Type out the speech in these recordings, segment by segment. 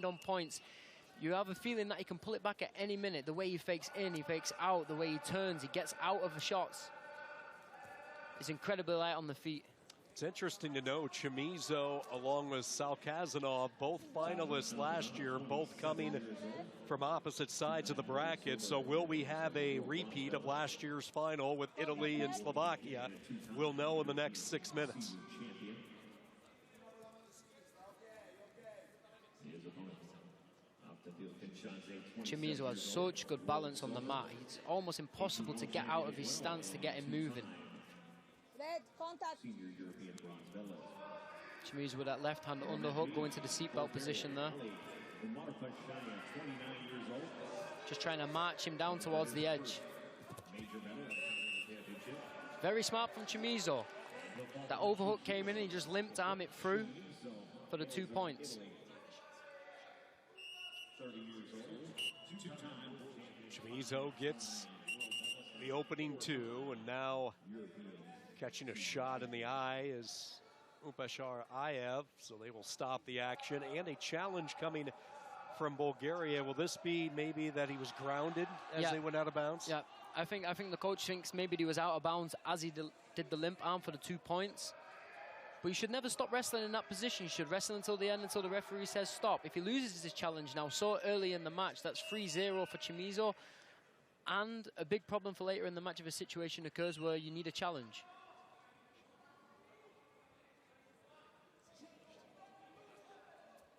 behind on points. You have a feeling that he can pull it back at any minute. The way he fakes in, he fakes out, the way he turns, he gets out of the shots. He's incredibly light on the feet. It's interesting to know Chamizo, along with Salkazanov, both finalists last year, both coming from opposite sides of the bracket. So will we have a repeat of last year's final with Italy and Slovakia? We'll know in the next 6 minutes. Chamizo has such good balance on the mat. It's almost impossible to get out of his stance to get him moving. Chamizo with that left hand underhook going to the seatbelt position there. Just trying to march him down towards the edge. Very smart from Chamizo. That overhook came in and he just limped arm it through for the 2 points. Chamizo gets the opening 2, and now catching a shot in the eye is Umarpashayev, so they will stop the action. And a challenge coming from Bulgaria. Will this be maybe that he was grounded as they went out of bounds? Yeah, I think the coach thinks maybe he was out of bounds as he did the limp arm for the 2 points. But you should never stop wrestling in that position. You should wrestle until the end, until the referee says stop. If he loses this challenge now so early in the match, that's 3-0 for Chamizo. And a big problem for later in the match if a situation occurs where you need a challenge.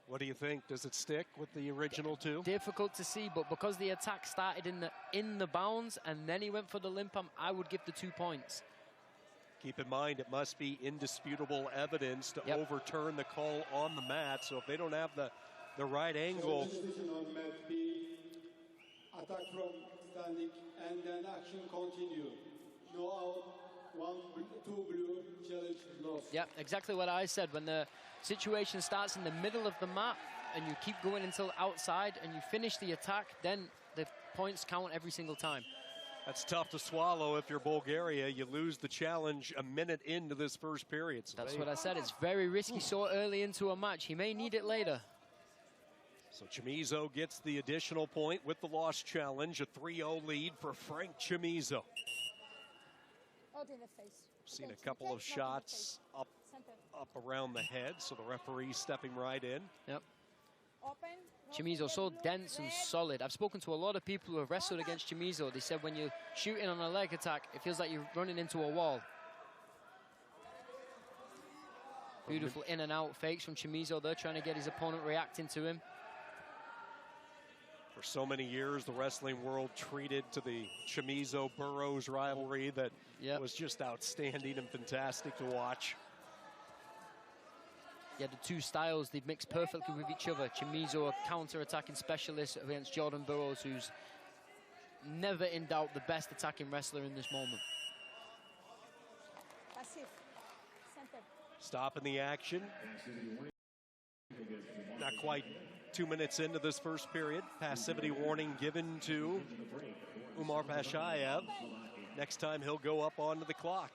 What do you think? Does it stick with the original 2? Difficult to see, but because the attack started in the bounds and then he went for the limp arm, I would give the 2 points. Keep in mind, it must be indisputable evidence to overturn the call on the mat. So if they don't have the right angle. Attack from standing and then action continue. No out, 1, 2 blue, challenge lost. Yeah, exactly what I said. When the situation starts in the middle of the mat and you keep going until outside and you finish the attack, then the points count every single time. That's tough to swallow if you're Bulgaria. You lose the challenge a minute into this first period. So that's what I said. It's very risky so early into a match. He may need it later. So Chamizo gets the additional point with the lost challenge. A 3-0 lead for Frank Chamizo. Seen a couple of shots up around the head, so the referee stepping right in. Yep. Chamizo so dense and solid. I've spoken to a lot of people who have wrestled against Chamizo. They said when you're shooting on a leg attack, it feels like you're running into a wall. Beautiful in and out fakes from Chamizo. They're trying to get his opponent reacting to him. For so many years, the wrestling world treated to the Chamizo-Burroughs rivalry that was just outstanding and fantastic to watch. Yeah, the 2 styles, they've mixed perfectly with each other. Chamizo, a counter-attacking specialist against Jordan Burroughs, who's never in doubt the best attacking wrestler in this moment. Stopping the action. Not quite 2 minutes into this first period. Passivity warning given to Umarpashayev. Next time he'll go up onto the clock.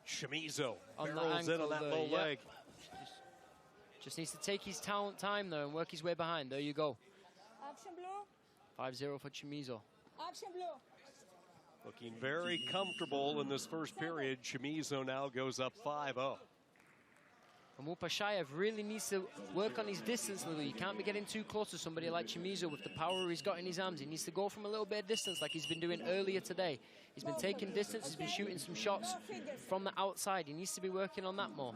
Chamizo barrels in on that low leg. Just needs to take his time there and work his way behind. There you go. 5-0 for Chamizo. Looking very comfortable in this first period. Chamizo now goes up 5-0. Umarpashayev really needs to work on his distance a little. You can't be getting too close to somebody like Chamizo with the power he's got in his arms. He needs to go from a little bit of distance like he's been doing earlier today. He's been taking distance, he's been shooting some shots from the outside. He needs to be working on that more.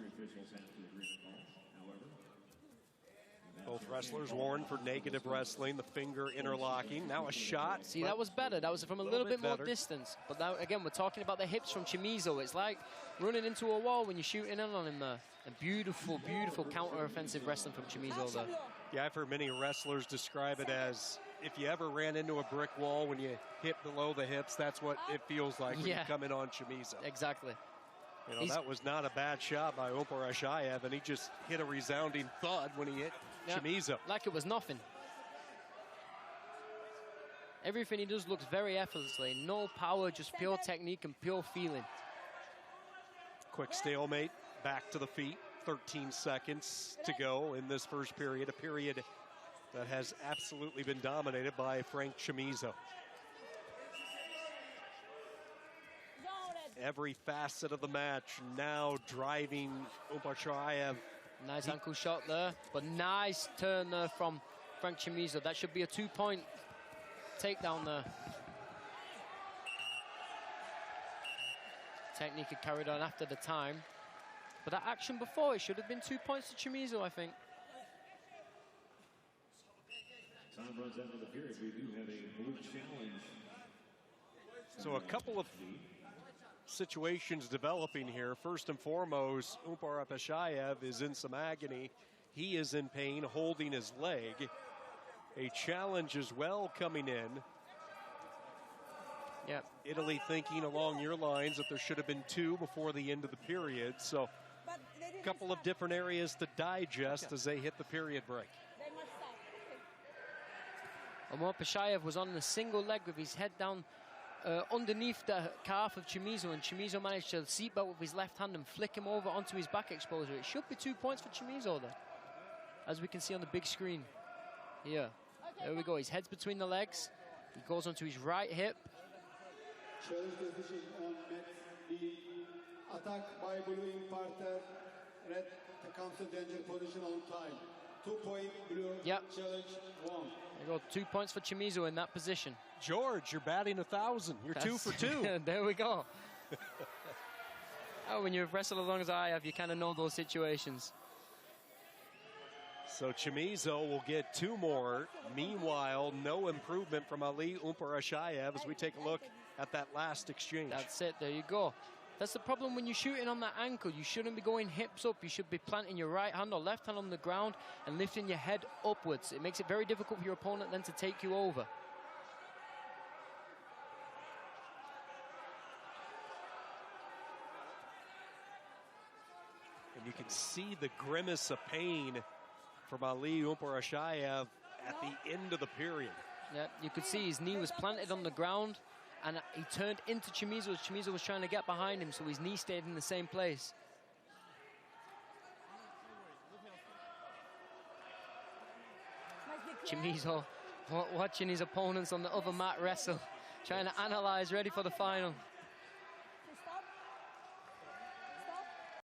Both wrestlers warned for negative wrestling, the finger interlocking. Now a shot. See, that was better. That was from a little bit more distance. But now, again, we're talking about the hips from Chamizo. It's like running into a wall when you're shooting in on him there. A beautiful, beautiful counter-offensive wrestling from Chamizo there. Yeah, I've heard many wrestlers describe it as if you ever ran into a brick wall when you hit below the hips, that's what it feels like when you come in on Chamizo. Exactly. You know, that was not a bad shot by Umarpashayev, and he just hit a resounding thud when he hit Chamizo. Like it was nothing. Everything he does looks very effortlessly. No power, just pure technique and pure feeling. Quick stalemate, back to the feet. 13 seconds to go in this first period, a period that has absolutely been dominated by Frank Chamizo. Every facet of the match now driving Umarpashaев. Nice ankle shot there, but nice turn there from Frank Chamizo. That should be a 2-point takedown there. Technique had carried on after the time. But that action before, it should have been 2 points to Chamizo, I think. Time runs out of the period. We do have a blue challenge. So a couple of situations developing here. First and foremost, Umarpashayev is in some agony. He is in pain, holding his leg. A challenge as well coming in. Yeah. Italy thinking along your lines that there should have been 2 before the end of the period. So a couple of different areas to digest as they hit the period break. Umarpashayev was on a single leg with his head down underneath the calf of Chamizo, and Chamizo managed to seatbelt with his left hand and flick him over onto his back exposure. It should be 2 points for Chamizo there, as we can see on the big screen here. There we go, his head's between the legs. He goes onto his right hip. Challenge decision on mat B. Attack by blue in parterre. Red to counter danger position on time. 2-point blue. Yep. Challenge 1. There you go, 2 points for Chamizo in that position. George, you're batting 1,000. You're 2 for 2. There we go. Oh, when you've wrestled as long as I have, you kind of know those situations. So Chamizo will get 2 more. Meanwhile, no improvement from Ali Umarpashayev as we take a look at that last exchange. That's it, there you go. That's the problem when you're shooting on that ankle. You shouldn't be going hips up. You should be planting your right hand or left hand on the ground and lifting your head upwards. It makes it very difficult for your opponent then to take you over. And you can see the grimace of pain from Ali Umarpashayev at the end of the period. Yeah, you could see his knee was planted on the ground, and he turned into Chamizo as Chamizo was trying to get behind him, so his knee stayed in the same place. Chamizo watching his opponents on the other mat wrestle, trying to analyze, ready for the final.